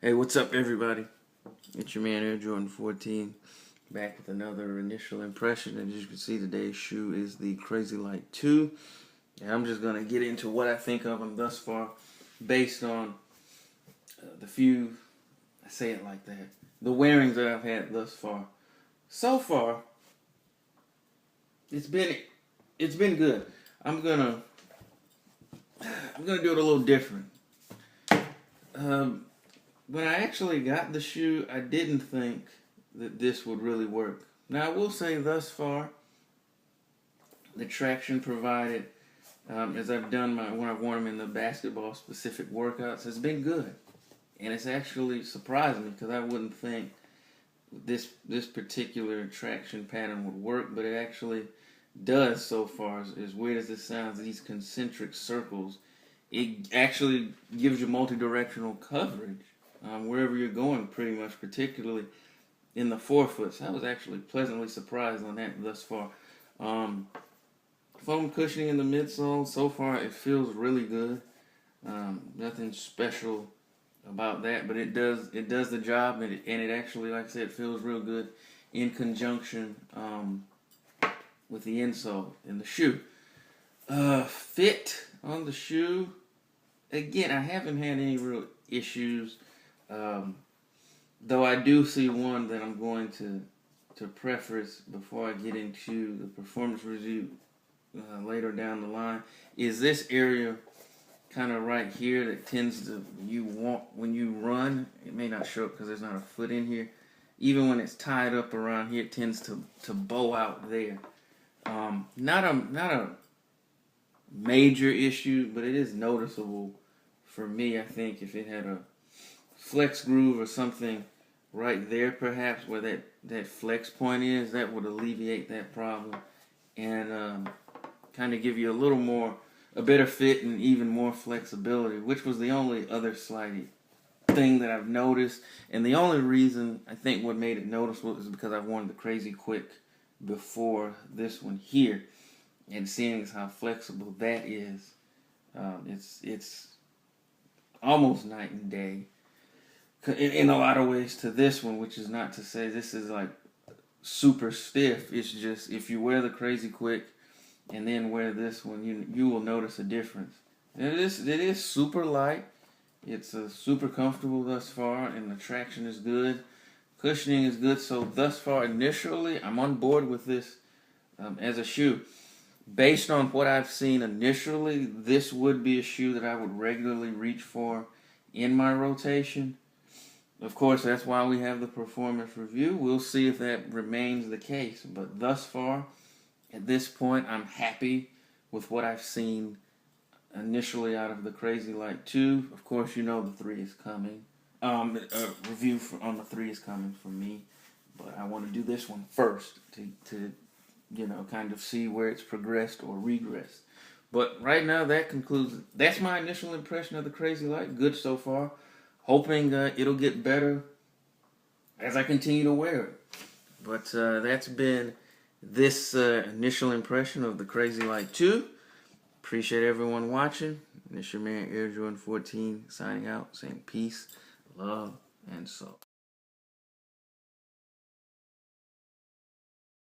Hey, what's up, everybody? It's your man Air Jordan 14, back with another initial impression. And as you can see, today's shoe is the Crazy Light 2. And I'm just going to get into what I think of them thus far based on the few, I say it like that, the wearings that I've had thus far. So far, it's been good. I'm gonna do it a little different. When I actually got the shoe, I didn't think that this would really work. Now, I will say thus far, the traction provided, as I've done when I've worn them in the basketball-specific workouts, has been good. And it's actually surprised me because I wouldn't think this particular traction pattern would work, but it actually does so far. As weird as this sounds, these concentric circles, it actually gives you multi-directional coverage. Wherever you're going, pretty much, particularly in the forefoot. So I was actually pleasantly surprised on that thus far. Foam cushioning in the midsole, so far it feels really good. Nothing special about that, but it does the job, and it actually, like I said, feels real good in conjunction with the insole in the shoe. Fit on the shoe, again, I haven't had any real issues. Though I do see one that I'm going to preface before I get into the performance review later down the line, is this area kind of right here that tends to, when you run, it may not show up because there's not a foot in here. Even when it's tied up around here, it tends to bow out there. Not a major issue, but it is noticeable for me. I think if it had a flex groove or something right there, perhaps where that flex point is, that would alleviate that problem and kind of give you a better fit and even more flexibility, which was the only other slight thing that I've noticed. And the only reason I think what made it noticeable is because I've worn the Crazy Quick before this one here, and seeing as how flexible that is, it's almost night and day in a lot of ways to this one, which is not to say this is like super stiff. It's just if you wear the Crazy Quick and then wear this one, you will notice a difference. It is super light. It's super comfortable thus far, and the traction is good. Cushioning is good. So thus far, initially, I'm on board with this as a shoe. Based on what I've seen initially, this would be a shoe that I would regularly reach for in my rotation. Of course, that's why we have the performance review. We'll see if that remains the case. But thus far, at this point, I'm happy with what I've seen initially out of the Crazy Light 2. Of course, you know the 3 is coming. Review on the 3 is coming from me. But I want to do this one first to kind of see where it's progressed or regressed. But right now, that's my initial impression of the Crazy Light. Good so far. Hoping it'll get better as I continue to wear it. But that's been this initial impression of the Crazy Light 2. Appreciate everyone watching. This your man Air Jordan 14 signing out, saying peace, love, and soul.